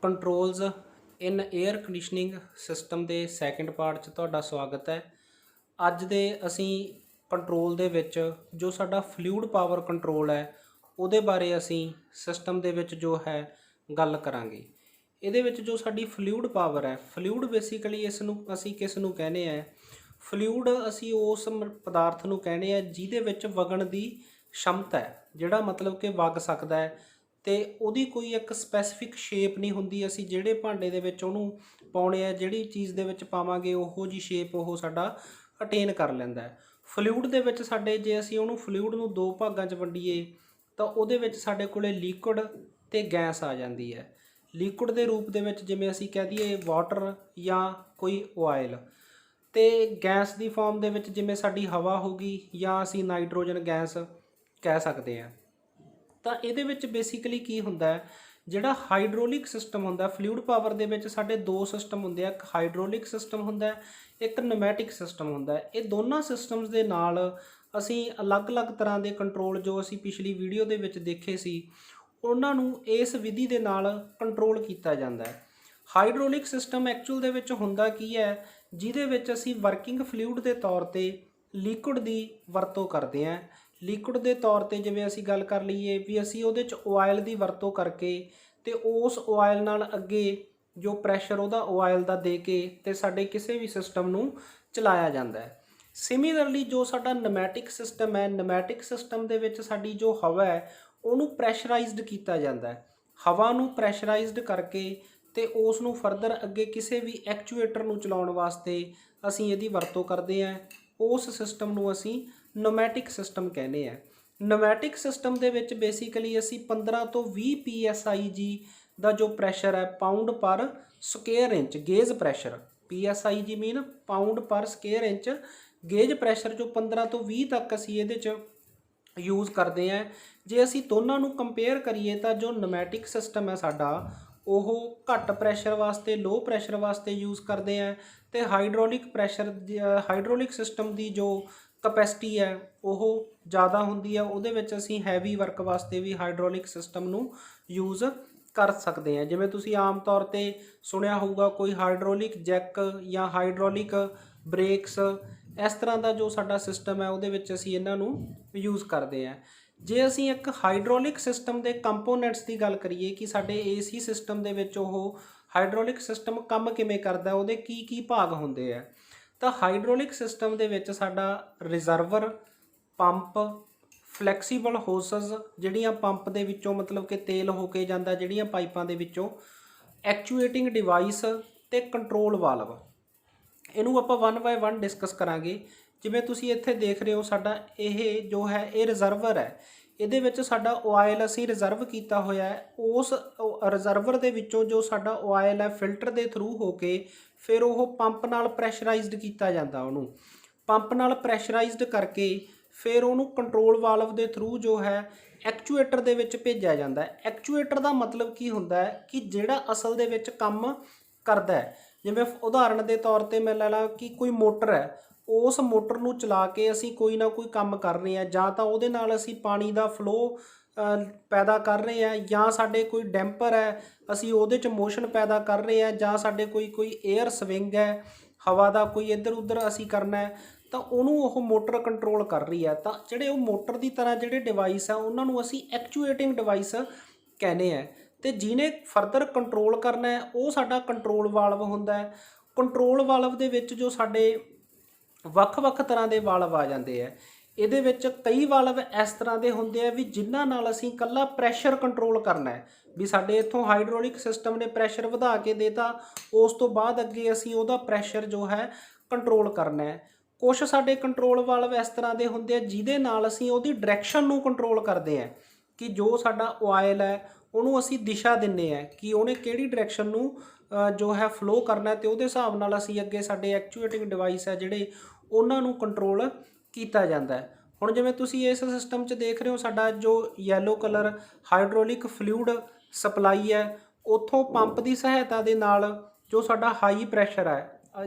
Controls ਇਨ air conditioning system ਦੇ second part 'ਚ ਤੁਹਾਡਾ ਸਵਾਗਤ ਹੈ। ਅੱਜ ਦੇ ਅਸੀਂ ਕੰਟਰੋਲ ਦੇ ਵਿੱਚ ਜੋ ਸਾਡਾ ਫਲੂਇਡ ਪਾਵਰ ਕੰਟਰੋਲ ਹੈ ਉਹਦੇ ਬਾਰੇ ਅਸੀਂ ਸਿਸਟਮ ਦੇ ਵਿੱਚ ਜੋ ਹੈ ਗੱਲ ਕਰਾਂਗੇ। ਇਹਦੇ ਵਿੱਚ ਜੋ ਸਾਡੀ ਫਲੂਇਡ ਪਾਵਰ ਹੈ, ਫਲੂਇਡ ਬੇਸਿਕਲੀ ਇਸ ਨੂੰ ਅਸੀਂ ਕਿਸ ਨੂੰ ਕਹਿੰਦੇ ਆ, ਫਲੂਇਡ ਅਸੀਂ ਉਸ ਪਦਾਰਥ ਨੂੰ ਕਹਿੰਦੇ ਆ ਜਿਹਦੇ ਵਿੱਚ ਵਗਣ ਦੀ क्षमता है, ਜਿਹੜਾ ਮਤਲਬ ਕਿ ਵਗ ਸਕਦਾ ਹੈ ਤੇ ਉਹਦੀ ਕੋਈ ਇੱਕ ਸਪੈਸੀਫਿਕ ਸ਼ੇਪ ਨਹੀਂ ਹੁੰਦੀ। ਅਸੀਂ ਜਿਹੜੇ ਭਾਂਡੇ ਦੇ ਵਿੱਚ ਉਹਨੂੰ ਪਾਉਣੇ ਆ, ਜਿਹੜੀ ਚੀਜ਼ ਦੇ ਵਿੱਚ ਪਾਵਾਂਗੇ ਉਹੋ ਜੀ ਸ਼ੇਪ ਉਹ ਸਾਡਾ ਅਟੇਨ ਕਰ ਲੈਂਦਾ ਹੈ। ਫਲੂਇਡ ਦੇ ਵਿੱਚ ਸਾਡੇ ਜੇ ਅਸੀਂ ਉਹਨੂੰ ਫਲੂਇਡ ਨੂੰ ਦੋ ਭਾਗਾਂ 'ਚ ਵੰਡੀਏ ਤਾਂ ਉਹਦੇ ਵਿੱਚ ਸਾਡੇ ਕੋਲੇ ਲਿਕੁਇਡ ਤੇ ਗੈਸ ਆ ਜਾਂਦੀ ਹੈ। ਲਿਕੁਇਡ ਦੇ ਰੂਪ ਦੇ ਵਿੱਚ ਜਿਵੇਂ ਅਸੀਂ ਕਹਿ ਦਈਏ ਵਾਟਰ ਜਾਂ ਕੋਈ ਆਇਲ, ਤੇ ਗੈਸ ਦੀ ਫਾਰਮ ਦੇ ਵਿੱਚ ਜਿਵੇਂ ਸਾਡੀ ਹਵਾ ਹੋ ਗਈ ਜਾਂ ਅਸੀਂ ਨਾਈਟ੍ਰੋਜਨ ਗੈਸ ਕਹਿ ਸਕਦੇ ਹਾਂ। ਤਾਂ ਇਹਦੇ ਵਿੱਚ ਬੇਸਿਕਲੀ ਕੀ ਹੁੰਦਾ ਹੈ, ਜਿਹੜਾ ਹਾਈਡ੍ਰੋਲਿਕ ਸਿਸਟਮ ਹੁੰਦਾ ਫਲੂਇਡ ਪਾਵਰ ਦੇ ਵਿੱਚ ਸਾਡੇ ਦੋ ਸਿਸਟਮ ਹੁੰਦੇ ਆ, ਇੱਕ ਹਾਈਡ੍ਰੋਲਿਕ ਸਿਸਟਮ ਹੁੰਦਾ, ਇੱਕ ਨਮੈਟਿਕ ਸਿਸਟਮ ਹੁੰਦਾ। ਇਹ ਦੋਨਾਂ ਸਿਸਟਮਸ ਦੇ ਨਾਲ ਅਸੀਂ ਅਲੱਗ-ਅਲੱਗ ਤਰ੍ਹਾਂ ਦੇ ਕੰਟਰੋਲ ਜੋ ਅਸੀਂ ਪਿਛਲੀ ਵੀਡੀਓ ਦੇ ਵਿੱਚ ਦੇਖੇ ਸੀ ਉਹਨਾਂ ਨੂੰ ਇਸ ਵਿਧੀ ਦੇ ਨਾਲ ਕੰਟਰੋਲ ਕੀਤਾ ਜਾਂਦਾ ਹੈ। ਹਾਈਡ੍ਰੋਲਿਕ ਸਿਸਟਮ ਐਕਚੁਅਲ ਦੇ ਵਿੱਚ ਹੁੰਦਾ ਕੀ ਹੈ, ਜਿਹਦੇ ਵਿੱਚ ਅਸੀਂ ਵਰਕਿੰਗ ਫਲੂਇਡ ਦੇ ਤੌਰ ਤੇ ਲਿਕੁਇਡ ਦੀ ਵਰਤੋਂ ਕਰਦੇ ਹਾਂ। ਲਿਕੁਇਡ ਦੇ ਤੌਰ ਤੇ ਜਿਵੇਂ ਅਸੀਂ ਗੱਲ ਕਰ ਲਈਏ ਵੀ ਅਸੀਂ ਉਹਦੇ 'ਚ ਆਇਲ ਦੀ ਵਰਤੋਂ ਕਰਕੇ ਤੇ ਉਸ ਆਇਲ ਨਾਲ ਅੱਗੇ ਜੋ ਪ੍ਰੈਸ਼ਰ ਉਹਦਾ ਆਇਲ ਦਾ ਦੇ ਕੇ ਤੇ ਸਾਡੇ ਕਿਸੇ ਵੀ ਸਿਸਟਮ ਨੂੰ ਚਲਾਇਆ ਜਾਂਦਾ ਹੈ। ਸਿਮਿਲਰਲੀ ਜੋ ਸਾਡਾ ਨਮੈਟਿਕ ਸਿਸਟਮ ਹੈ, ਨਮੈਟਿਕ ਸਿਸਟਮ ਦੇ ਵਿੱਚ ਸਾਡੀ ਜੋ ਹਵਾ ਹੈ ਉਹਨੂੰ ਪ੍ਰੈਸ਼ਰਾਈਜ਼ਡ ਕੀਤਾ ਜਾਂਦਾ ਹੈ। ਹਵਾ ਨੂੰ ਪ੍ਰੈਸ਼ਰਾਈਜ਼ਡ ਕਰਕੇ ਤੇ ਉਸ ਨੂੰ ਫਰਦਰ ਅੱਗੇ ਕਿਸੇ ਵੀ ਐਕਚੁਏਟਰ ਨੂੰ ਚਲਾਉਣ ਵਾਸਤੇ ਅਸੀਂ ਇਹਦੀ ਵਰਤੋਂ ਕਰਦੇ ਹਾਂ। ਉਸ ਸਿਸਟਮ ਨੂੰ ਅਸੀਂ ਨੋਮੈਟਿਕ ਸਿਸਟਮ ਕਹਿੰਦੇ ਆ। ਨੋਮੈਟਿਕ ਸਿਸਟਮ ਦੇ ਵਿੱਚ ਬੇਸਿਕਲੀ ਅਸੀਂ 15 ਤੋਂ 20 PSIG ਦਾ ਜੋ ਪ੍ਰੈਸ਼ਰ ਹੈ ਪਾਊਂਡ ਪਰ square inch gauge pressure, PSIG ਮੀਨ ਪਾਊਂਡ ਪਰ ਸਕੁਅਰ ਇੰਚ ਗੇਜ ਪ੍ਰੈਸ਼ਰ ਜੋ 15 ਤੋਂ 20 ਤੱਕ ਅਸੀਂ ਇਹਦੇ 'ਚ ਯੂਜ਼ ਕਰਦੇ ਹਾਂ। ਜੇ ਅਸੀਂ ਦੋਨਾਂ ਨੂੰ ਕੰਪੇਅਰ ਕਰੀਏ ਤਾਂ ਜੋ ਨੋਮੈਟਿਕ ਸਿਸਟਮ ਹੈ ਸਾਡਾ ਉਹ ਘੱਟ ਪ੍ਰੈਸ਼ਰ ਵਾਸਤੇ ਲੋ ਪ੍ਰੈਸ਼ਰ ਵਾਸਤੇ ਯੂਜ਼ ਕਰਦੇ ਆ, ਤੇ ਹਾਈਡ੍ਰੋਲਿਕ ਸਿਸਟਮ ਦੀ ਜੋ ਕਪੈਸਿਟੀ ਹੈ ਉਹ ਜ਼ਿਆਦਾ ਹੁੰਦੀ ਹੈ। ਉਹਦੇ ਵਿੱਚ ਅਸੀਂ ਹੈਵੀ ਵਰਕ ਵਾਸਤੇ ਵੀ ਹਾਈਡ੍ਰੋਲਿਕ ਸਿਸਟਮ ਨੂੰ ਯੂਜ਼ ਕਰ ਸਕਦੇ ਹਾਂ। ਜਿਵੇਂ ਤੁਸੀਂ ਆਮ ਤੌਰ ਤੇ ਸੁਣਿਆ ਹੋਊਗਾ ਕੋਈ ਹਾਈਡ੍ਰੋਲਿਕ ਜੈਕ ਜਾਂ ਹਾਈਡ੍ਰੋਲਿਕ ਬ੍ਰੇਕਸ, ਇਸ ਤਰ੍ਹਾਂ ਦਾ ਜੋ ਸਾਡਾ ਸਿਸਟਮ ਹੈ ਉਹਦੇ ਵਿੱਚ ਅਸੀਂ ਇਹਨਾਂ ਨੂੰ ਯੂਜ਼ ਕਰਦੇ ਹਾਂ। ਜੇ ਅਸੀਂ ਇੱਕ ਹਾਈਡ੍ਰੋਲਿਕ ਸਿਸਟਮ ਦੇ ਕੰਪੋਨੈਂਟਸ ਦੀ ਗੱਲ ਕਰੀਏ ਕਿ ਸਾਡੇ AC ਸਿਸਟਮ ਦੇ ਵਿੱਚ ਉਹ ਹਾਈਡ੍ਰੋਲਿਕ ਸਿਸਟਮ ਕੰਮ ਕਿਵੇਂ ਕਰਦਾ, ਉਹਦੇ ਕੀ ਕੀ ਭਾਗ ਹੁੰਦੇ ਆ, ਤਾਂ ਹਾਈਡ੍ਰੋਲਿਕ ਸਿਸਟਮ ਦੇ ਵਿੱਚ ਸਾਡਾ ਰਿਜ਼ਰਵਰ, ਪੰਪ, ਫਲੈਕਸੀਬਲ ਹੋਸਸ ਜਿਹੜੀਆਂ ਪੰਪ ਦੇ ਵਿੱਚੋਂ ਮਤਲਬ ਕਿ ਤੇਲ ਹੋ ਕੇ ਜਾਂਦਾ ਜਿਹੜੀਆਂ ਪਾਈਪਾਂ ਦੇ ਵਿੱਚੋਂ, ਐਕਚੁਏਟਿੰਗ ਡਿਵਾਈਸ ਤੇ ਕੰਟਰੋਲ ਵਾਲਵ, ਇਹਨੂੰ ਆਪਾਂ 1 ਬਾਏ 1 ਡਿਸਕਸ ਕਰਾਂਗੇ। ਜਿਵੇਂ ਤੁਸੀਂ ਇੱਥੇ ਦੇਖ ਰਹੇ ਹੋ ਸਾਡਾ ਇਹ ਜੋ ਹੈ ਇਹ ਰਿਜ਼ਰਵਰ ਹੈ, ਇਹਦੇ ਵਿੱਚ ਸਾਡਾ ਆਇਲ ਅਸੀਂ ਰਿਜ਼ਰਵ ਕੀਤਾ ਹੋਇਆ ਹੈ। ਉਸ ਰਿਜ਼ਰਵਰ ਦੇ ਵਿੱਚੋਂ ਜੋ ਸਾਡਾ ਆਇਲ ਹੈ ਫਿਲਟਰ ਦੇ ਥਰੂ ਹੋ ਕੇ ਫਿਰ ਉਹ ਪੰਪ ਨਾਲ ਪ੍ਰੈਸ਼ਰਾਈਜ਼ਡ ਕੀਤਾ ਜਾਂਦਾ, ਉਹਨੂੰ ਪੰਪ ਨਾਲ ਪ੍ਰੈਸ਼ਰਾਈਜ਼ਡ ਕਰਕੇ ਫਿਰ ਉਹਨੂੰ ਕੰਟਰੋਲ ਵਾਲਵ ਦੇ ਥਰੂ ਜੋ ਹੈ ਐਕਚੁਏਟਰ ਦੇ ਵਿੱਚ ਭੇਜਿਆ ਜਾਂਦਾ ਹੈ। ਐਕਚੁਏਟਰ ਦਾ ਮਤਲਬ ਕੀ ਹੁੰਦਾ ਹੈ ਕਿ ਜਿਹੜਾ ਅਸਲ ਦੇ ਵਿੱਚ ਕੰਮ ਕਰਦਾ ਹੈ। ਜਿਵੇਂ ਉਦਾਹਰਣ ਦੇ ਤੌਰ ਤੇ ਮੈਂ ਲੈ ਲਾਂ ਕਿ ਕੋਈ ਮੋਟਰ ਹੈ, ਉਸ ਮੋਟਰ ਨੂੰ ਚਲਾ ਕੇ ਅਸੀਂ ਕੋਈ ਨਾ ਕੋਈ ਕੰਮ ਕਰ ਰਹੇ ਹਾਂ, ਜਾਂ ਤਾਂ ਉਹਦੇ ਨਾਲ ਅਸੀਂ ਪਾਣੀ ਦਾ ਫਲੋ ਪੈਦਾ ਕਰ ਰਹੇ ਹਾਂ, ਜਾਂ ਸਾਡੇ ਕੋਈ ਡੈਂਪਰ ਹੈ ਅਸੀਂ ਉਹਦੇ 'ਚ ਮੋਸ਼ਨ ਪੈਦਾ ਕਰ ਰਹੇ ਹਾਂ, ਜਾਂ ਸਾਡੇ ਕੋਈ ਏਅਰ ਸਵਿੰਗ ਹੈ, ਹਵਾ ਦਾ ਕੋਈ ਇੱਧਰ ਉੱਧਰ ਅਸੀਂ ਕਰਨਾ ਹੈ, ਤਾਂ ਉਹਨੂੰ ਉਹ ਮੋਟਰ ਕੰਟਰੋਲ ਕਰ ਰਹੀ ਹੈ। ਤਾਂ ਜਿਹੜੇ ਉਹ ਮੋਟਰ ਦੀ ਤਰ੍ਹਾਂ ਜਿਹੜੇ ਡਿਵਾਈਸ ਆ ਉਹਨਾਂ ਨੂੰ ਅਸੀਂ ਐਕਚੁਏਟਿੰਗ ਡਿਵਾਈਸ ਕਹਿੰਦੇ ਆ, ਤੇ ਜਿਹਨੇ ਫਰਦਰ ਕੰਟਰੋਲ ਕਰਨਾ ਹੈ ਉਹ ਸਾਡਾ ਕੰਟਰੋਲ ਵਾਲਵ ਹੁੰਦਾ ਹੈ। ਕੰਟਰੋਲ ਵਾਲਵ ਦੇ ਵਿੱਚ ਜੋ ਸਾਡੇ ਵੱਖ-ਵੱਖ ਤਰ੍ਹਾਂ ਦੇ ਵਾਲਵ ਆ ਜਾਂਦੇ ਆ। ਇਹਦੇ ਵਿੱਚ ਕਈ ਵਾਲਵ ਇਸ ਤਰ੍ਹਾਂ ਦੇ ਹੁੰਦੇ ਆ ਵੀ ਜਿਨ੍ਹਾਂ ਨਾਲ ਅਸੀਂ ਇਕੱਲਾ ਪ੍ਰੈਸ਼ਰ ਕੰਟਰੋਲ ਕਰਨਾ ਹੈ, ਵੀ ਸਾਡੇ ਇੱਥੋਂ ਹਾਈਡ੍ਰੋਲਿਕ ਸਿਸਟਮ ਨੇ ਪ੍ਰੈਸ਼ਰ ਵਧਾ ਕੇ ਦੇਤਾ, ਉਸ ਤੋਂ ਬਾਅਦ ਅੱਗੇ ਅਸੀਂ ਉਹਦਾ ਪ੍ਰੈਸ਼ਰ ਜੋ ਹੈ ਕੰਟਰੋਲ ਕਰਨਾ ਹੈ। ਕੁਛ ਸਾਡੇ ਕੰਟਰੋਲ ਵਾਲਵ ਇਸ ਤਰ੍ਹਾਂ ਦੇ ਹੁੰਦੇ ਆ ਜਿਹਦੇ ਨਾਲ ਅਸੀਂ ਉਹਦੀ ਡਾਇਰੈਕਸ਼ਨ ਨੂੰ ਕੰਟਰੋਲ ਕਰਦੇ ਹਾਂ, ਕਿ ਜੋ ਸਾਡਾ ਆਇਲ ਹੈ ਉਹਨੂੰ ਅਸੀਂ ਦਿਸ਼ਾ ਦਿੰਦੇ ਹਾਂ ਕਿ ਉਹਨੇ ਕਿਹੜੀ ਡਾਇਰੈਕਸ਼ਨ ਨੂੰ ਜੋ ਹੈ ਫਲੋ ਕਰਨਾ, ਤੇ ਉਹਦੇ ਹਿਸਾਬ ਨਾਲ ਅਸੀਂ ਅੱਗੇ ਸਾਡੇ ਐਕਚੁਏਟਿੰਗ ਡਿਵਾਈਸ ਹੈ ਜਿਹੜੇ ਉਹਨਾਂ ਨੂੰ ਕੰਟਰੋਲ ਕੀਤਾ ਜਾਂਦਾ ਹੈ। ਹੁਣ ਜਿਵੇਂ ਤੁਸੀਂ ਇਸ ਸਿਸਟਮ 'ਚ ਦੇਖ ਰਹੇ ਹੋ ਸਾਡਾ ਜੋ yellow colour hydraulic fluid supply ਹੈ, ਉੱਥੋਂ ਪੰਪ ਦੀ ਸਹਾਇਤਾ ਦੇ ਨਾਲ ਜੋ ਸਾਡਾ ਹਾਈ ਪ੍ਰੈਸ਼ਰ ਹੈ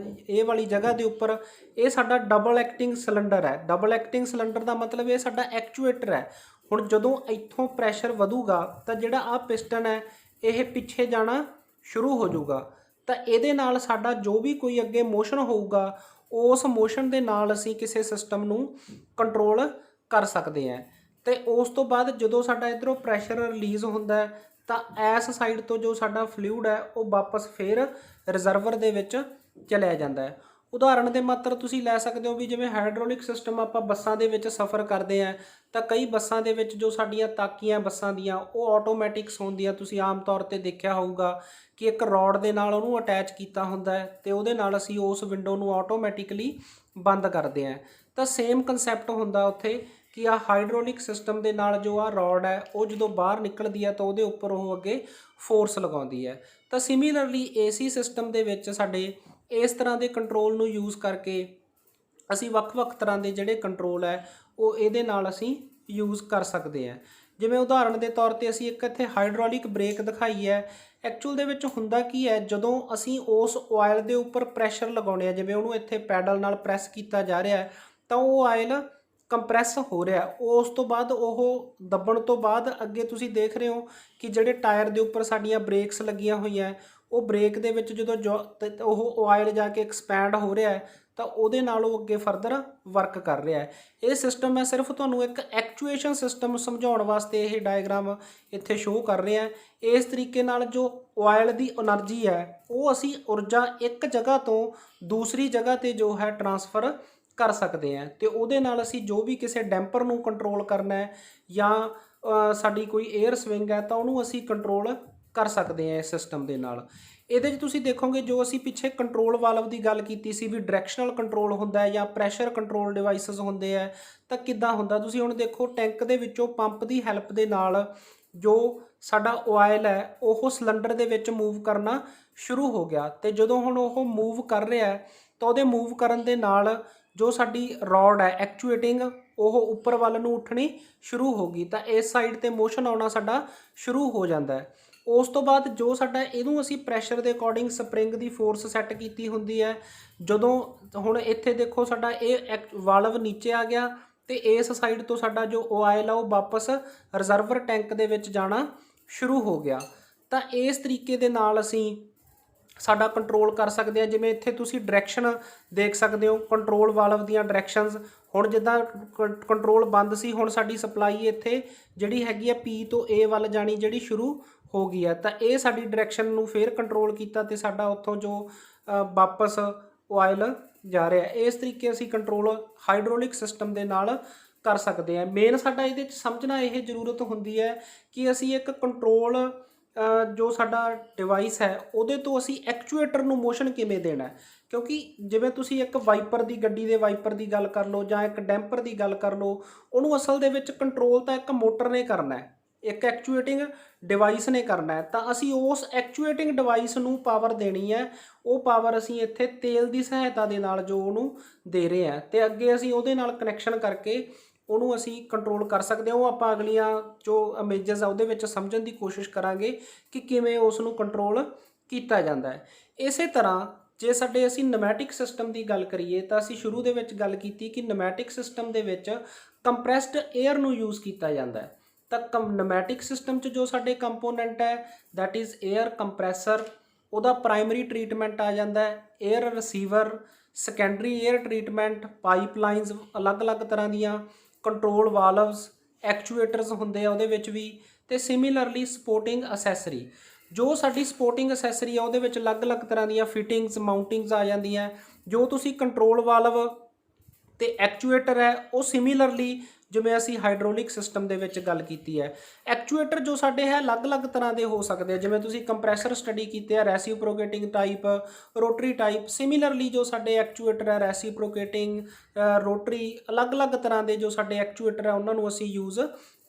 ਇਹ ਵਾਲੀ ਜਗ੍ਹਾ ਦੇ ਉੱਪਰ, ਇਹ ਸਾਡਾ ਡਬਲ ਐਕਟਿੰਗ ਸਿਲੰਡਰ ਹੈ। ਡਬਲ ਐਕਟਿੰਗ ਸਿਲੰਡਰ ਦਾ ਮਤਲਬ ਇਹ ਸਾਡਾ ਐਕਚੁਏਟਰ ਹੈ। ਹੁਣ ਜਦੋਂ ਇੱਥੋਂ ਪ੍ਰੈਸ਼ਰ ਵਧੂਗਾ ਤਾਂ ਜਿਹੜਾ ਆਹ ਪਿਸਟਨ ਹੈ ਇਹ ਪਿੱਛੇ ਜਾਣਾ ਸ਼ੁਰੂ ਹੋ ਜਾਊਗਾ ਤਾਂ ਇਹਦੇ ਨਾਲ ਸਾਡਾ ਜੋ ਵੀ ਕੋਈ ਅੱਗੇ ਮੋਸ਼ਨ ਹੋਊਗਾ ਉਸ ਮੋਸ਼ਨ ਦੇ ਨਾਲ ਅਸੀਂ ਕਿਸੇ ਸਿਸਟਮ ਨੂੰ ਕੰਟਰੋਲ ਕਰ ਸਕਦੇ ਹਾਂ। ਤੇ ਉਸ ਤੋਂ ਬਾਅਦ ਜਦੋਂ ਸਾਡਾ ਇੱਧਰੋਂ ਪ੍ਰੈਸ਼ਰ ਰਿਲੀਜ਼ ਹੁੰਦਾ ਹੈ ਤਾਂ ਇਸ ਸਾਈਡ ਤੋਂ ਜੋ ਸਾਡਾ ਫਲੂਇਡ ਹੈ ਉਹ ਵਾਪਸ ਫਿਰ ਰਿਜ਼ਰਵਰ ਦੇ ਵਿੱਚ ਚਲਿਆ ਜਾਂਦਾ ਹੈ। ਉਦਾਹਰਣ ਦੇ ਮਾਤਰ ਤੁਸੀਂ ਲੈ ਸਕਦੇ ਹੋ ਵੀ ਜਿਵੇਂ ਹਾਈਡ੍ਰੋਲਿਕ ਸਿਸਟਮ ਆਪਾਂ ਬੱਸਾਂ ਦੇ ਵਿੱਚ ਸਫ਼ਰ ਕਰਦੇ ਹਾਂ ਤਾਂ ਕਈ ਬੱਸਾਂ ਦੇ ਵਿੱਚ ਜੋ ਸਾਡੀਆਂ ਤਾਕੀਆਂ ਬੱਸਾਂ ਦੀਆਂ ਉਹ ਆਟੋਮੈਟਿਕਸ ਹੁੰਦੀਆਂ। ਤੁਸੀਂ ਆਮ ਤੌਰ ਤੇ ਦੇਖਿਆ ਹੋਊਗਾ ਕਿ ਇੱਕ ਰੋਡ ਦੇ ਨਾਲ ਉਹਨੂੰ ਅਟੈਚ ਕੀਤਾ ਹੁੰਦਾ ਹੈ ਤੇ ਉਹਦੇ ਨਾਲ ਅਸੀਂ ਉਸ ਵਿੰਡੋ ਨੂੰ ਆਟੋਮੈਟਿਕਲੀ ਬੰਦ ਕਰਦੇ ਹਾਂ। ਤਾਂ ਸੇਮ ਕੰਸੈਪਟ ਹੁੰਦਾ ਉੱਥੇ ਕਿ ਆ ਹਾਈਡ੍ਰੋਲਿਕ ਸਿਸਟਮ ਦੇ ਨਾਲ ਜੋ ਆ ਰੋਡ ਹੈ ਉਹ ਜਦੋਂ ਬਾਹਰ ਨਿਕਲਦੀ ਹੈ ਤਾਂ ਉਹਦੇ ਉੱਪਰ ਉਹ ਅੱਗੇ ਫੋਰਸ ਲਗਾਉਂਦੀ ਹੈ। ਤਾਂ ਸਿਮਿਲਰਲੀ ਏਸੀ ਸਿਸਟਮ ਦੇ ਵਿੱਚ ਸਾਡੇ ਇਸ ਤਰ੍ਹਾਂ ਦੇ ਕੰਟਰੋਲ ਨੂੰ ਯੂਜ਼ ਕਰਕੇ ਅਸੀਂ ਵੱਖ-ਵੱਖ ਤਰ੍ਹਾਂ ਦੇ ਜਿਹੜੇ ਕੰਟਰੋਲ ਹੈ ਉਹ ਇਹਦੇ ਨਾਲ ਅਸੀਂ ਯੂਜ਼ ਕਰ ਸਕਦੇ ਹਾਂ। ਜਿਵੇਂ ਉਦਾਹਰਣ ਦੇ ਤੌਰ ਤੇ ਅਸੀਂ ਇੱਕ ਇੱਥੇ ਹਾਈਡ੍ਰੋਲਿਕ ਬ੍ਰੇਕ ਦਿਖਾਈ ਹੈ। ਐਕਚੁਅਲ ਦੇ ਵਿੱਚ ਹੁੰਦਾ ਕੀ ਹੈ, ਜਦੋਂ ਅਸੀਂ ਉਸ ਆਇਲ ਦੇ ਉੱਪਰ ਪ੍ਰੈਸ਼ਰ ਲਗਾਉਂਦੇ ਹਾਂ, ਜਿਵੇਂ ਉਹਨੂੰ ਇੱਥੇ ਪੈਡਲ ਨਾਲ ਪ੍ਰੈਸ ਕੀਤਾ ਜਾ ਰਿਹਾ ਹੈ ਤਾਂ ਉਹ ਆਇਲ ਕੰਪਰੈਸ ਹੋ ਰਿਹਾ। ਉਸ ਤੋਂ ਬਾਅਦ ਉਹ ਦੱਬਣ ਤੋਂ ਬਾਅਦ ਅੱਗੇ ਤੁਸੀਂ ਦੇਖ ਰਹੇ ਹੋ ਕਿ ਜਿਹੜੇ ਟਾਇਰ ਦੇ ਉੱਪਰ ਸਾਡੀਆਂ ਬ੍ਰੇਕਸ ਲੱਗੀਆਂ ਹੋਈਆਂ ਉਹ ਬ੍ਰੇਕ ਦੇ ਵਿੱਚ ਜਦੋਂ ਉਹ ਆਇਲ ਜਾ ਕੇ ਐਕਸਪੈਂਡ ਹੋ ਰਿਹਾ ਹੈ ਤਾਂ ਉਹਦੇ ਨਾਲ ਉਹ ਅੱਗੇ ਫਰਦਰ ਵਰਕ ਕਰ ਰਿਹਾ ਹੈ। ਇਹ ਸਿਸਟਮ ਮੈਂ ਸਿਰਫ ਤੁਹਾਨੂੰ ਇੱਕ ਐਕਚੁਏਸ਼ਨ ਸਿਸਟਮ ਸਮਝਾਉਣ ਵਾਸਤੇ ਇਹ ਡਾਇਗਰਾਮ ਇੱਥੇ ਸ਼ੋਅ ਕਰ ਰਿਹਾ। ਇਸ ਤਰੀਕੇ ਨਾਲ ਜੋ ਆਇਲ ਦੀ એનર્ਜੀ ਹੈ ਉਹ ਅਸੀਂ ਊਰਜਾ ਇੱਕ ਜਗ੍ਹਾ ਤੋਂ ਦੂਸਰੀ ਜਗ੍ਹਾ 'ਤੇ ਜੋ ਹੈ ਟਰਾਂਸਫਰ ਕਰ ਸਕਦੇ ਹਾਂ ਤੇ ਉਹਦੇ ਨਾਲ ਅਸੀਂ ਜੋ ਵੀ ਕਿਸੇ ਡੈਂਪਰ ਨੂੰ ਕੰਟਰੋਲ ਕਰਨਾ ਹੈ ਜਾਂ ਸਾਡੀ ਕੋਈ 에ਅਰ ਸਵਿੰਗ ਹੈ ਤਾਂ ਉਹਨੂੰ ਅਸੀਂ ਕੰਟਰੋਲ ਕਰ ਸਕਦੇ ਹਾਂ ਇਸ ਸਿਸਟਮ ਦੇ ਨਾਲ। ਇਹਦੇ 'ਚ ਤੁਸੀਂ ਦੇਖੋਗੇ ਜੋ ਅਸੀਂ ਪਿੱਛੇ ਕੰਟਰੋਲ ਵਾਲਵ ਦੀ ਗੱਲ ਕੀਤੀ ਸੀ ਵੀ ਡਾਇਰੈਕਸ਼ਨਲ ਕੰਟਰੋਲ ਹੁੰਦਾ ਹੈ ਜਾਂ ਪ੍ਰੈਸ਼ਰ ਕੰਟਰੋਲ ਡਿਵਾਈਸਸ ਹੁੰਦੇ ਆ ਤਾਂ ਕਿੱਦਾਂ ਹੁੰਦਾ। ਤੁਸੀਂ ਹੁਣ ਦੇਖੋ ਟੈਂਕ ਦੇ ਵਿੱਚੋਂ ਪੰਪ ਦੀ ਹੈਲਪ ਦੇ ਨਾਲ ਜੋ ਸਾਡਾ ਆਇਲ ਹੈ ਉਹ ਸਿਲੰਡਰ ਦੇ ਵਿੱਚ ਮੂਵ ਕਰਨਾ ਸ਼ੁਰੂ ਹੋ ਗਿਆ ਤੇ ਜਦੋਂ ਹੁਣ ਉਹ ਮੂਵ ਕਰ ਰਿਹਾ ਤਾਂ ਉਹਦੇ ਮੂਵ ਕਰਨ ਦੇ ਨਾਲ ਜੋ ਸਾਡੀ ਰੋਡ ਹੈ ਐਕਚੁਏਟਿੰਗ ਉਹ ਉੱਪਰ ਵੱਲ ਨੂੰ ਉੱਠਣੀ ਸ਼ੁਰੂ ਹੋ ਗਈ ਤਾਂ ਇਸ ਸਾਈਡ 'ਤੇ ਮੋਸ਼ਨ ਆਉਣਾ ਸਾਡਾ ਸ਼ੁਰੂ ਹੋ ਜਾਂਦਾ ਹੈ। ਉਸ ਤੋਂ ਬਾਅਦ ਜੋ ਸਾਡਾ ਇਹਨੂੰ ਅਸੀਂ ਪ੍ਰੈਸ਼ਰ ਦੇ ਅਕੋਰਡਿੰਗ ਸਪਰਿੰਗ ਦੀ ਫੋਰਸ ਸੈੱਟ ਕੀਤੀ ਹੁੰਦੀ ਹੈ। ਜਦੋਂ ਹੁਣ ਇੱਥੇ ਦੇਖੋ ਸਾਡਾ ਇਹ ਵਾਲਵ ਨੀਚੇ ਆ ਗਿਆ ਤੇ ਇਸ ਸਾਈਡ ਤੋਂ ਸਾਡਾ ਜੋ ਆਇਲ ਆ ਉਹ ਵਾਪਸ ਰਿਜ਼ਰਵਰ ਟੈਂਕ ਦੇ ਵਿੱਚ ਜਾਣਾ ਸ਼ੁਰੂ ਹੋ ਗਿਆ। ਤਾਂ ਇਸ ਤਰੀਕੇ ਦੇ ਨਾਲ ਅਸੀਂ ਸਾਡਾ ਕੰਟਰੋਲ ਕਰ ਸਕਦੇ ਹਾਂ। ਜਿਵੇਂ ਇੱਥੇ ਤੁਸੀਂ ਡਾਇਰੈਕਸ਼ਨ ਦੇਖ ਸਕਦੇ ਹੋ ਕੰਟਰੋਲ ਵਾਲਵ ਦੀਆਂ ਡਾਇਰੈਕਸ਼ਨਸ। ਹੁਣ ਜਿੱਦਾਂ ਕੰਟਰੋਲ ਬੰਦ ਸੀ ਹੁਣ ਸਾਡੀ ਸਪਲਾਈ ਇੱਥੇ ਜਿਹੜੀ ਹੈਗੀ ਆ P ਤੋਂ A ਵੱਲ ਜਾਣੀ ਜਿਹੜੀ ਸ਼ੁਰੂ ਹੋ ਗਈ ਹੈ ਤਾਂ ਇਹ ਸਾਡੀ ਡਾਇਰੈਕਸ਼ਨ ਨੂੰ ਫੇਰ ਕੰਟਰੋਲ ਕੀਤਾ ਤੇ ਸਾਡਾ ਉੱਥੋਂ ਜੋ ਵਾਪਸ ਆਇਲ ਜਾ ਰਿਹਾ। ਇਸ ਤਰੀਕੇ ਅਸੀਂ ਕੰਟਰੋਲ ਹਾਈਡ੍ਰੋਲਿਕ ਸਿਸਟਮ ਦੇ ਨਾਲ ਕਰ ਸਕਦੇ ਹਾਂ। ਮੇਨ ਸਾਡਾ ਇਹਦੇ 'ਚ ਸਮਝਣਾ ਇਹ ਜ਼ਰੂਰਤ ਹੁੰਦੀ ਹੈ ਕਿ ਅਸੀਂ ਇੱਕ ਕੰਟਰੋਲ ਜੋ ਸਾਡਾ ਡਿਵਾਈਸ ਹੈ ਉਹਦੇ ਤੋਂ ਅਸੀਂ ਐਕਚੁਏਟਰ ਨੂੰ ਮੋਸ਼ਨ ਕਿਵੇਂ ਦੇਣਾ। ਕਿਉਂਕਿ ਜਿਵੇਂ ਤੁਸੀਂ ਇੱਕ ਵਾਈਪਰ ਦੀ ਗੱਡੀ ਦੇ ਵਾਈਪਰ ਦੀ ਗੱਲ ਕਰ ਲਓ ਜਾਂ ਇੱਕ ਡੈਂਪਰ ਦੀ ਗੱਲ ਕਰ ਲਓ, ਉਹਨੂੰ ਅਸਲ ਦੇ ਵਿੱਚ ਕੰਟਰੋਲ ਤਾਂ ਇੱਕ ਮੋਟਰ ਨੇ ਕਰਨਾ ਹੈ, ਇੱਕ ਐਕਚੁਏਟਿੰਗ ਡਿਵਾਈਸ ਨੇ ਕਰਨਾ ਹੈ। ਤਾਂ ਅਸੀਂ ਉਸ ਐਕਚੁਏਟਿੰਗ ਡਿਵਾਈਸ ਨੂੰ ਪਾਵਰ ਦੇਣੀ ਹੈ। ਉਹ ਪਾਵਰ ਅਸੀਂ ਇੱਥੇ ਤੇਲ ਦੀ ਸਹਾਇਤਾ ਦੇ ਨਾਲ ਜੋ ਉਹਨੂੰ ਦੇ ਰਹੇ ਹਾਂ ਤੇ ਅੱਗੇ ਅਸੀਂ ਉਹਦੇ ਨਾਲ ਕਨੈਕਸ਼ਨ ਕਰਕੇ ਉਹਨੂੰ ਅਸੀਂ ਕੰਟਰੋਲ ਕਰ ਸਕਦੇ ਹਾਂ। ਉਹ ਆਪਾਂ ਅਗਲੀਆਂ ਜੋ ਇਮੇਜਸ ਆ ਉਹਦੇ ਵਿੱਚ ਸਮਝਣ ਦੀ ਕੋਸ਼ਿਸ਼ ਕਰਾਂਗੇ ਕਿ ਕਿਵੇਂ ਉਸ ਨੂੰ ਕੰਟਰੋਲ ਕੀਤਾ ਜਾਂਦਾ ਹੈ। ਇਸੇ ਤਰ੍ਹਾਂ ਜੇ ਸਾਡੇ ਅਸੀਂ ਨਮੈਟਿਕ ਸਿਸਟਮ ਦੀ ਗੱਲ ਕਰੀਏ ਤਾਂ ਅਸੀਂ ਸ਼ੁਰੂ ਦੇ ਵਿੱਚ ਗੱਲ ਕੀਤੀ ਕਿ ਨਮੈਟਿਕ ਸਿਸਟਮ ਦੇ ਵਿੱਚ ਕੰਪਰੈਸਡ 에ਅਰ ਨੂੰ ਯੂਜ਼ ਕੀਤਾ ਜਾਂਦਾ ਹੈ। ਤਾਂ ਨਮੈਟਿਕ ਸਿਸਟਮ 'ਚ ਜੋ ਸਾਡੇ ਕੰਪੋਨੈਂਟ ਹੈ ਦੈਟ ਇਜ਼ 에ਅਰ ਕੰਪਰੈਸਰ, ਉਹਦਾ ਪ੍ਰਾਇਮਰੀ ਟਰੀਟਮੈਂਟ ਆ ਜਾਂਦਾ ਹੈ air receiver, secondary air treatment, pipelines ਅਲੱਗ-ਅਲੱਗ ਤਰ੍ਹਾਂ ਦੀਆਂ, ਕੰਟਰੋਲ ਵਾਲਵਸ, ਐਕਚੁਏਟਰਸ ਹੁੰਦੇ ਆ ਉਹਦੇ ਵਿੱਚ ਵੀ ਤੇ ਸਿਮਿਲਰਲੀ ਸਪੋਰਟਿੰਗ ਅਸੈਸਰੀ। ਜੋ ਸਾਡੀ ਸਪੋਰਟਿੰਗ ਅਸੈਸਰੀ ਆ ਉਹਦੇ ਵਿੱਚ ਅਲੱਗ-ਅਲੱਗ ਤਰ੍ਹਾਂ ਦੀਆਂ ਫਿਟਿੰਗਸ ਮਾਊਂਟਿੰਗਸ ਆ ਜਾਂਦੀਆਂ। ਜੋ ਤੁਸੀਂ ਕੰਟਰੋਲ ਵਾਲਵ ਤੇ ਐਕਚੁਏਟਰ ਹੈ ਉਹ ਸਿਮਿਲਰਲੀ ਜਿਵੇਂ ਅਸੀਂ ਹਾਈਡ੍ਰੋਲਿਕ ਸਿਸਟਮ ਦੇ ਵਿੱਚ ਗੱਲ ਕੀਤੀ ਹੈ। ਐਕਚੁਏਟਰ ਜੋ ਸਾਡੇ ਹੈ ਅਲੱਗ-ਅਲੱਗ ਤਰ੍ਹਾਂ ਦੇ ਹੋ ਸਕਦੇ ਆ। ਜਿਵੇਂ ਤੁਸੀਂ ਕੰਪਰੈਸਰ ਸਟੱਡੀ ਕੀਤੇ ਆ ਰੈਸੀਪ੍ਰੋਕੇਟਿੰਗ ਟਾਈਪ, ਰੋਟਰੀ ਟਾਈਪ। ਸਿਮਿਲਰਲੀ ਜੋ ਸਾਡੇ ਐਕਚੁਏਟਰ ਹੈ ਰੈਸੀਪ੍ਰੋਕੇਟਿੰਗ, ਰੋਟਰੀ, ਅਲੱਗ-ਅਲੱਗ ਤਰ੍ਹਾਂ ਦੇ ਜੋ ਸਾਡੇ ਐਕਚੁਏਟਰ ਹੈ ਉਹਨਾਂ ਨੂੰ ਅਸੀਂ ਯੂਜ਼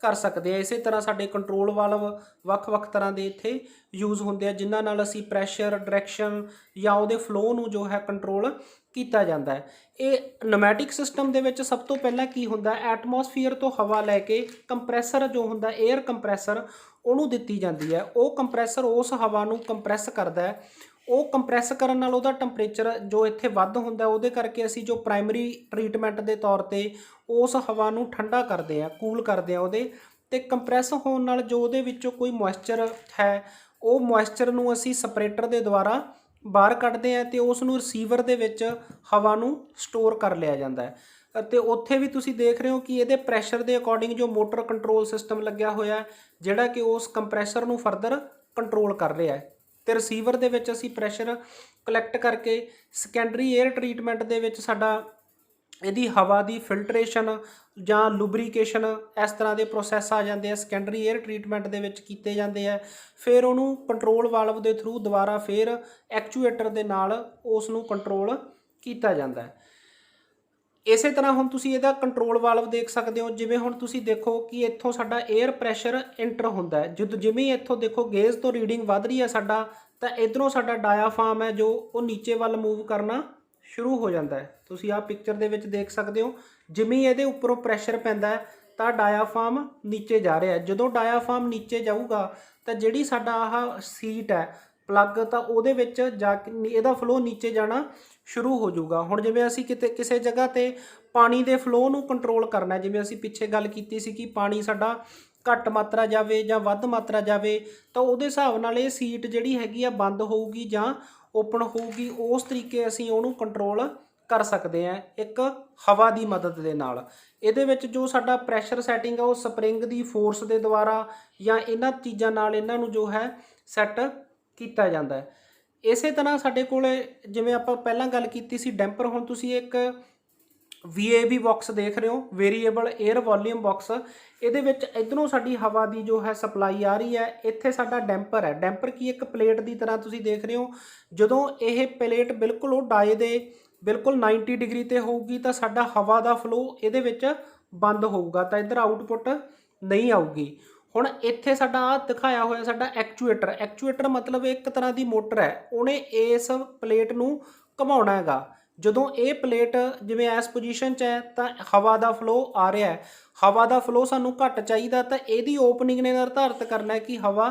ਕਰ ਸਕਦੇ ਹਾਂ। ਇਸੇ ਤਰ੍ਹਾਂ ਸਾਡੇ ਕੰਟਰੋਲ ਵਾਲਵ ਵੱਖ-ਵੱਖ ਤਰ੍ਹਾਂ ਦੇ ਇੱਥੇ ਯੂਜ਼ ਹੁੰਦੇ ਆ ਜਿਨ੍ਹਾਂ ਨਾਲ ਅਸੀਂ ਪ੍ਰੈਸ਼ਰ, ਡਾਇਰੈਕਸ਼ਨ ਜਾਂ ਉਹਦੇ ਫਲੋ ਨੂੰ ਜੋ ਹੈ ਕੰਟਰੋਲ ਕੀਤਾ ਜਾਂਦਾ ਹੈ। ਇਹ ਨਮੈਟਿਕ ਸਿਸਟਮ ਦੇ ਵਿੱਚ ਸਭ ਤੋਂ ਪਹਿਲਾਂ ਕੀ ਹੁੰਦਾ, ਐਟਮੋਸਫੀਅਰ ਤੋਂ ਹਵਾ ਲੈ ਕੇ ਕੰਪਰੈਸਰ ਜੋ ਹੁੰਦਾ 에ਅਰ ਕੰਪਰੈਸਰ ਉਹਨੂੰ ਦਿੱਤੀ ਜਾਂਦੀ ਹੈ। ਉਹ ਕੰਪਰੈਸਰ ਉਸ ਹਵਾ ਨੂੰ ਕੰਪਰੈਸ ਕਰਦਾ ਹੈ। ਉਹ ਕੰਪਰੈਸ ਕਰਨ ਨਾਲ ਉਹਦਾ ਟੈਂਪਰੇਚਰ ਜੋ ਇੱਥੇ ਵੱਧ ਹੁੰਦਾ ਉਹਦੇ ਕਰਕੇ ਅਸੀਂ ਜੋ ਪ੍ਰਾਇਮਰੀ ਟਰੀਟਮੈਂਟ ਦੇ ਤੌਰ 'ਤੇ ਉਸ ਹਵਾ ਨੂੰ ਠੰਡਾ ਕਰਦੇ ਹਾਂ, ਕੂਲ ਕਰਦੇ ਹਾਂ ਉਹਦੇ। ਅਤੇ ਕੰਪਰੈਸ ਹੋਣ ਨਾਲ ਜੋ ਉਹਦੇ ਵਿੱਚੋਂ ਕੋਈ ਮੋਇਸਚਰ ਹੈ ਉਹ ਮੋਇਸਚਰ ਨੂੰ ਅਸੀਂ ਸਪਰੇਟਰ ਦੇ ਦੁਆਰਾ ਬਾਹਰ ਕੱਢਦੇ ਹਾਂ ਤੇ ਉਸ ਨੂੰ ਰਿਸੀਵਰ ਦੇ ਵਿੱਚ ਹਵਾ ਨੂੰ ਸਟੋਰ ਕਰ ਲਿਆ ਜਾਂਦਾ ਹੈ। ਅਤੇ ਉੱਥੇ ਵੀ ਤੁਸੀਂ ਦੇਖ ਰਹੇ ਹੋ ਕਿ ਇਹਦੇ ਪ੍ਰੈਸ਼ਰ ਦੇ ਅਕੋਰਡਿੰਗ ਜੋ ਮੋਟਰ ਕੰਟਰੋਲ ਸਿਸਟਮ ਲੱਗਿਆ ਹੋਇਆ ਜਿਹੜਾ ਕਿ ਉਸ ਕੰਪਰੈਸਰ ਨੂੰ ਫਰਦਰ ਕੰਟਰੋਲ ਕਰ ਰਿਹਾ ਹੈ। ਤੇ ਰਿਸੀਵਰ ਦੇ ਵਿੱਚ ਅਸੀਂ ਪ੍ਰੈਸ਼ਰ ਕਲੈਕਟ ਕਰਕੇ ਸੈਕੰਡਰੀ 에ਅਰ ਟਰੀਟਮੈਂਟ ਦੇ ਵਿੱਚ ਸਾਡਾ ਇਹਦੀ ਹਵਾ ਦੀ ਫਿਲਟਰੇਸ਼ਨ ਜਾਂ ਲੁਬਰੀਕੇਸ਼ਨ ਇਸ ਤਰ੍ਹਾਂ ਦੇ ਪ੍ਰੋਸੈਸ ਆ ਜਾਂਦੇ ਆ, ਸੈਕੰਡਰੀ 에ਅਰ ਟਰੀਟਮੈਂਟ ਦੇ ਵਿੱਚ ਕੀਤੇ ਜਾਂਦੇ ਆ। ਫਿਰ ਉਹਨੂੰ ਕੰਟਰੋਲ ਵਾਲਵ ਦੇ ਥਰੂ ਦੁਬਾਰਾ ਫਿਰ ਐਕਚੂਏਟਰ ਦੇ ਨਾਲ ਉਸ ਨੂੰ ਕੰਟਰੋਲ ਕੀਤਾ ਜਾਂਦਾ ਹੈ। ਇਸੇ ਤਰ੍ਹਾਂ ਹੁਣ ਤੁਸੀਂ ਇਹਦਾ ਕੰਟਰੋਲ ਵਾਲਵ ਦੇਖ ਸਕਦੇ ਹੋ। ਜਿਵੇਂ ਹੁਣ ਤੁਸੀਂ ਦੇਖੋ ਕਿ ਇੱਥੋਂ ਸਾਡਾ 에ਅਰ ਪ੍ਰੈਸ਼ਰ ਇੰਟਰ ਹੁੰਦਾ ਹੈ, ਜਦੋਂ ਜਿਵੇਂ ਹੀ ਇੱਥੋਂ ਦੇਖੋ ਗੇਜ ਤੋਂ ਰੀਡਿੰਗ ਵੱਧ ਰਹੀ ਹੈ ਸਾਡਾ, ਤਾਂ ਇੱਧਰੋਂ ਸਾਡਾ ਡਾਇਆਫਾਰਮ ਹੈ ਜੋ ਉਹ ਨੀਚੇ ਵੱਲ ਮੂਵ ਕਰਨਾ ਸ਼ੁਰੂ ਹੋ ਜਾਂਦਾ ਹੈ। ਤੁਸੀਂ ਆਹ ਪਿਕਚਰ ਦੇ ਵਿੱਚ ਦੇਖ ਸਕਦੇ ਹੋ, ਜਿਵੇਂ ਇਹਦੇ ਉੱਪਰੋਂ ਪ੍ਰੈਸ਼ਰ ਪੈਂਦਾ ਹੈ ਤਾਂ ਡਾਇਆਫਾਰਮ ਨੀਚੇ ਜਾ ਰਿਹਾ ਹੈ। ਜਦੋਂ ਡਾਇਆਫਾਰਮ ਨੀਚੇ ਜਾਊਗਾ ਤਾਂ ਜਿਹੜੀ ਸਾਡਾ ਆਹ ਸੀਟ ਹੈ ਪਲੱਗ, ਤਾਂ ਉਹਦੇ ਵਿੱਚ ਜਾ ਕੇ ਇਹਦਾ ਫਲੋ ਨੀਚੇ ਜਾਣਾ ਸ਼ੁਰੂ ਹੋ ਜਾਊਗਾ। ਹੁਣ ਜਿਵੇਂ ਅਸੀਂ ਕਿਸੇ ਜਗ੍ਹਾ 'ਤੇ ਪਾਣੀ ਦੇ ਫਲੋ ਨੂੰ ਕੰਟਰੋਲ ਕਰਨਾ, ਜਿਵੇਂ ਅਸੀਂ ਪਿੱਛੇ ਗੱਲ ਕੀਤੀ ਸੀ ਕਿ ਪਾਣੀ ਸਾਡਾ ਘੱਟ ਮਾਤਰਾ ਜਾਵੇ ਜਾਂ ਵੱਧ ਮਾਤਰਾ ਜਾਵੇ, ਤਾਂ ਉਹਦੇ ਹਿਸਾਬ ਨਾਲ ਇਹ ਸੀਟ ਜਿਹੜੀ ਹੈਗੀ ਆ ਬੰਦ ਹੋਊਗੀ ਜਾਂ ਓਪਨ ਹੋਊਗੀ। ਉਸ ਤਰੀਕੇ ਅਸੀਂ ਉਹਨੂੰ ਕੰਟਰੋਲ ਕਰ ਸਕਦੇ ਹਾਂ ਇੱਕ ਹਵਾ ਦੀ ਮਦਦ ਦੇ ਨਾਲ। ਇਹਦੇ ਵਿੱਚ ਜੋ ਸਾਡਾ ਪ੍ਰੈਸ਼ਰ ਸੈਟਿੰਗ ਆ ਉਹ ਸਪਰਿੰਗ ਦੀ ਫੋਰਸ ਦੇ ਦੁਆਰਾ ਜਾਂ ਇਹਨਾਂ ਚੀਜ਼ਾਂ ਨਾਲ ਇਹਨਾਂ ਨੂੰ ਜੋ ਹੈ ਸੈੱਟ ਕੀਤਾ ਜਾਂਦਾ ਹੈ। ਇਸੇ ਤਰ੍ਹਾਂ ਸਾਡੇ ਕੋਲ ਜਿਵੇਂ ਆਪਾਂ ਪਹਿਲਾਂ ਗੱਲ ਕੀਤੀ ਸੀ ਡੈਂਪਰ, ਹੁਣ ਤੁਸੀਂ ਇੱਕ VAV ਬਾਕਸ ਦੇਖ ਰਹੇ ਹੋ, ਵੇਰੀਏਬਲ 에ਅਰ ਵੋਲੀਅਮ ਬਾਕਸ। ਇਹਦੇ ਵਿੱਚ ਇੱਧਰੋਂ ਸਾਡੀ ਹਵਾ ਦੀ ਜੋ ਹੈ ਸਪਲਾਈ ਆ ਰਹੀ ਹੈ, ਇੱਥੇ ਸਾਡਾ ਡੈਂਪਰ ਹੈ। ਡੈਂਪਰ ਕੀ ਇੱਕ ਪਲੇਟ ਦੀ ਤਰ੍ਹਾਂ ਤੁਸੀਂ ਦੇਖ ਰਹੇ ਹੋ। ਜਦੋਂ ਇਹ ਪਲੇਟ ਬਿਲਕੁਲ ਉਹ ਡਾਏ ਦੇ ਬਿਲਕੁਲ 90 ਡਿਗਰੀ 'ਤੇ ਹੋਊਗੀ ਤਾਂ ਸਾਡਾ ਹਵਾ ਦਾ ਫਲੋ ਇਹਦੇ ਵਿੱਚ ਬੰਦ ਹੋਊਗਾ, ਤਾਂ ਇੱਧਰ ਆਊਟਪੁੱਟ ਨਹੀਂ ਆਊਗੀ। ਹੁਣ ਇੱਥੇ ਸਾਡਾ ਆਹ ਦਿਖਾਇਆ ਹੋਇਆ ਸਾਡਾ ਐਕਚੂਏਟਰ। ਐਕਚੂਏਟਰ ਮਤਲਬ ਇੱਕ ਤਰ੍ਹਾਂ ਦੀ ਮੋਟਰ ਹੈ, ਉਹਨੇ ਇਸ ਪਲੇਟ ਨੂੰ ਘੁਮਾਉਣਾ ਹੈਗਾ। ਜਦੋਂ ਇਹ ਪਲੇਟ ਜਿਵੇਂ ਇਸ ਪੋਜੀਸ਼ਨ 'ਚ ਹੈ ਤਾਂ ਹਵਾ ਦਾ ਫਲੋ ਆ ਰਿਹਾ ਹੈ। ਹਵਾ ਦਾ ਫਲੋ ਸਾਨੂੰ ਘੱਟ ਚਾਹੀਦਾ, ਤਾਂ ਇਹਦੀ ਓਪਨਿੰਗ ਨੇ ਨਿਰਧਾਰਿਤ ਕਰਨਾ ਕਿ ਹਵਾ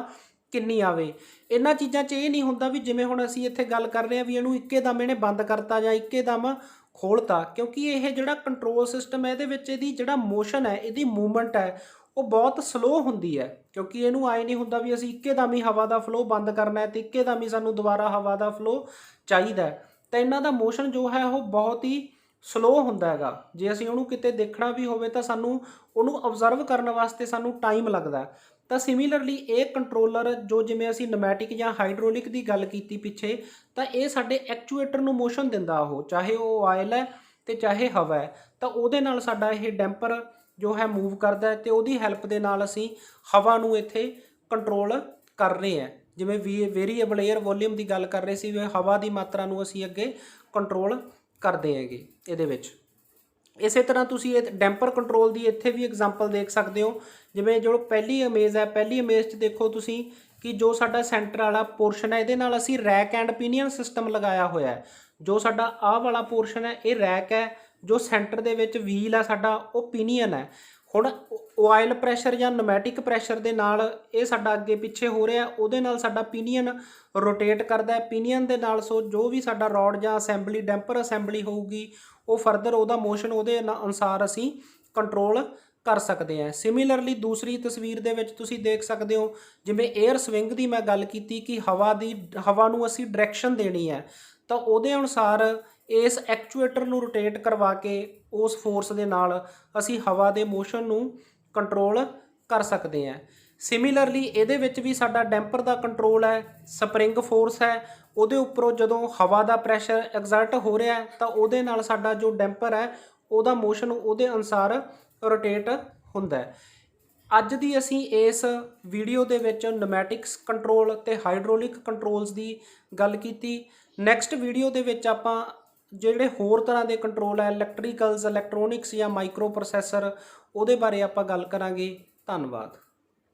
ਕਿੰਨੀ ਆਵੇ। ਇਹਨਾਂ ਚੀਜ਼ਾਂ 'ਚ ਇਹ ਨਹੀਂ ਹੁੰਦਾ ਵੀ ਜਿਵੇਂ ਹੁਣ ਅਸੀਂ ਇੱਥੇ ਗੱਲ ਕਰ ਰਹੇ ਹਾਂ ਵੀ ਇਹਨੂੰ ਇੱਕੇਦਮ ਇਹਨੇ ਬੰਦ ਕਰਤਾ ਜਾਂ ਇੱਕੇਦਮ ਖੋਲ੍ਹਤਾ, ਕਿਉਂਕਿ ਇਹ ਜਿਹੜਾ ਕੰਟਰੋਲ ਸਿਸਟਮ ਹੈ ਇਹਦੇ ਵਿੱਚ ਇਹਦੀ ਜਿਹੜਾ ਮੋਸ਼ਨ ਹੈ, ਇਹਦੀ ਮੂਵਮੈਂਟ ਹੈ, ਉਹ ਬਹੁਤ ਸਲੋ ਹੁੰਦੀ ਹੈ। ਕਿਉਂਕਿ ਇਹਨੂੰ ਆਏ ਨਹੀਂ ਹੁੰਦਾ ਵੀ ਅਸੀਂ ਇੱਕੇਦਮ ਹੀ ਹਵਾ ਦਾ ਫਲੋ ਬੰਦ ਕਰਨਾ ਹੈ ਤੇ ਇੱਕੇਦਮ ਹੀ ਸਾਨੂੰ ਦੁਬਾਰਾ ਹਵਾ ਦਾ ਫਲੋ ਚਾਹੀਦਾ। ਤਾਂ ਇਹਨਾਂ ਦਾ ਮੋਸ਼ਨ ਜੋ ਹੈ ਉਹ ਬਹੁਤ ਹੀ ਸਲੋ ਹੁੰਦਾ ਹੈਗਾ। ਜੇ ਅਸੀਂ ਉਹਨੂੰ ਕਿਤੇ ਦੇਖਣਾ ਵੀ ਹੋਵੇ ਤਾਂ ਸਾਨੂੰ ਉਹਨੂੰ ਓਬਜ਼ਰਵ ਕਰਨ ਵਾਸਤੇ ਸਾਨੂੰ ਟਾਈਮ ਲੱਗਦਾ। ਤਾਂ ਸਿਮਿਲਰਲੀ ਇਹ ਕੰਟਰੋਲਰ ਜੋ ਜਿਵੇਂ ਅਸੀਂ ਨਮੈਟਿਕ ਜਾਂ ਹਾਈਡ੍ਰੋਲਿਕ ਦੀ ਗੱਲ ਕੀਤੀ ਪਿੱਛੇ, ਤਾਂ ਇਹ ਸਾਡੇ ਐਕਚੂਏਟਰ ਨੂੰ ਮੋਸ਼ਨ ਦਿੰਦਾ, ਉਹ ਚਾਹੇ ਉਹ ਆਇਲ ਹੈ ਤੇ ਚਾਹੇ ਹਵਾ ਹੈ। ਤਾਂ ਉਹਦੇ ਨਾਲ ਸਾਡਾ ਇਹ ਡੈਂਪਰ ਜੋ ਹੈ ਮੂਵ ਕਰਦਾ ਹੈ ਤੇ ਉਹਦੀ ਹੈਲਪ ਦੇ ਨਾਲ ਅਸੀਂ ਹਵਾ ਨੂੰ ਇੱਥੇ ਕੰਟਰੋਲ ਕਰ ਰਹੇ ਹਾਂ। ਜਿਵੇਂ ਵੇਰੀਏਬਲ 에ਅਰ ਵੋਲੀਅਮ ਦੀ ਗੱਲ ਕਰ ਰਹੇ ਸੀ, ਹਵਾ ਦੀ ਮਾਤਰਾ ਨੂੰ ਅਸੀਂ ਅੱਗੇ ਕੰਟਰੋਲ ਕਰਦੇ ਹੈਗੇ ਇਹਦੇ ਵਿੱਚ। ਇਸੇ ਤਰ੍ਹਾਂ ਤੁਸੀਂ ਇਹ ਡੈਂਪਰ ਕੰਟਰੋਲ ਦੀ ਇੱਥੇ ਵੀ ਐਗਜ਼ਾਮਪਲ ਦੇਖ ਸਕਦੇ ਹੋ। ਜਿਵੇਂ ਜੋ ਪਹਿਲੀ ਇਮੇਜ ਹੈ, ਪਹਿਲੀ ਇਮੇਜ 'ਚ ਦੇਖੋ ਤੁਸੀਂ ਕਿ ਜੋ ਸਾਡਾ ਸੈਂਟਰ ਵਾਲਾ ਪੋਰਸ਼ਨ ਹੈ ਇਹਦੇ ਨਾਲ ਅਸੀਂ ਰੈਕ ਐਂਡ ਪਿਨੀਅਨ ਸਿਸਟਮ ਲਗਾਇਆ ਹੋਇਆ ਹੈ। ਜੋ ਸਾਡਾ ਆਹ ਵਾਲਾ ਪੋਰਸ਼ਨ ਹੈ ਇਹ ਰੈਕ ਹੈ, ਜੋ ਸੈਂਟਰ ਦੇ ਵਿੱਚ ਵੀਲ ਹੈ ਸਾਡਾ ਉਹ ਪਿਨੀਅਨ ਹੈ। ਹੁਣ ਆਇਲ ਪ੍ਰੈਸ਼ਰ ਜਾਂ ਨਮੈਟਿਕ ਪ੍ਰੈਸ਼ਰ ਦੇ ਨਾਲ ਇਹ ਸਾਡਾ ਅੱਗੇ ਪਿੱਛੇ ਹੋ ਰਿਹਾ, ਉਹਦੇ ਨਾਲ ਸਾਡਾ ਪਿਨੀਅਨ ਰੋਟੇਟ ਕਰਦਾ ਹੈ। ਪਿਨੀਅਨ ਦੇ ਨਾਲ ਸੋ ਜੋ ਵੀ ਸਾਡਾ ਰੋਡ ਜਾਂ ਅਸੈਂਬਲੀ ਡੈਂਪਰ ਅਸੈਂਬਲੀ ਹੋਊਗੀ ਉਹ ਫਰਦਰ ਉਹਦਾ ਮੋਸ਼ਨ ਉਹਦੇ ਅਨੁਸਾਰ ਅਸੀਂ ਕੰਟਰੋਲ ਕਰ ਸਕਦੇ ਹਾਂ। ਸਿਮਿਲਰਲੀ ਦੂਸਰੀ ਤਸਵੀਰ ਦੇ ਵਿੱਚ ਤੁਸੀਂ ਦੇਖ ਸਕਦੇ ਹੋ, ਜਿਵੇਂ 에ਅਰ ਸਵਿੰਗ ਦੀ ਮੈਂ ਗੱਲ ਕੀਤੀ ਕਿ ਹਵਾ ਨੂੰ ਅਸੀਂ ਡਾਇਰੈਕਸ਼ਨ ਦੇਣੀ ਹੈ, ਤਾਂ ਉਹਦੇ ਅਨੁਸਾਰ ਇਸ ਐਕਚੂਏਟਰ ਨੂੰ ਰੋਟੇਟ ਕਰਵਾ ਕੇ ਉਸ ਫੋਰਸ ਦੇ ਨਾਲ ਅਸੀਂ ਹਵਾ ਦੇ ਮੋਸ਼ਨ ਨੂੰ ਕੰਟਰੋਲ ਕਰ ਸਕਦੇ ਹਾਂ। ਸਿਮਿਲਰਲੀ ਇਹਦੇ ਵਿੱਚ ਵੀ ਸਾਡਾ ਡੈਂਪਰ ਦਾ ਕੰਟਰੋਲ ਹੈ, ਸਪਰਿੰਗ ਫੋਰਸ ਹੈ, ਉਹਦੇ ਉੱਪਰੋਂ ਜਦੋਂ ਹਵਾ ਦਾ ਪ੍ਰੈਸ਼ਰ ਐਗਜ਼ਰਟ ਹੋ ਰਿਹਾ ਤਾਂ ਉਹਦੇ ਨਾਲ ਸਾਡਾ ਜੋ ਡੈਂਪਰ ਹੈ ਉਹਦਾ ਮੋਸ਼ਨ ਉਹਦੇ ਅਨੁਸਾਰ ਰੋਟੇਟ ਹੁੰਦਾ ਹੈ। ਅੱਜ ਦੀ ਅਸੀਂ ਇਸ ਵੀਡੀਓ ਦੇ ਵਿੱਚ ਨਮੈਟਿਕਸ ਕੰਟਰੋਲ ਅਤੇ ਹਾਈਡ੍ਰੋਲਿਕ ਕੰਟਰੋਲਸ ਦੀ ਗੱਲ ਕੀਤੀ। ਨੈਕਸਟ ਵੀਡੀਓ ਦੇ ਵਿੱਚ ਆਪਾਂ ਜਿਹੜੇ ਹੋਰ ਤਰ੍ਹਾਂ ਦੇ ਕੰਟਰੋਲ ਹੈ, ਇਲੈਕਟ੍ਰੀਕਲਸ, ਇਲੈਕਟ੍ਰੋਨਿਕਸ ਜਾਂ ਮਾਈਕਰੋ ਪ੍ਰੋਸੈਸਰ, ਉਹਦੇ ਬਾਰੇ ਆਪਾਂ ਗੱਲ ਕਰਾਂਗੇ। ਧੰਨਵਾਦ।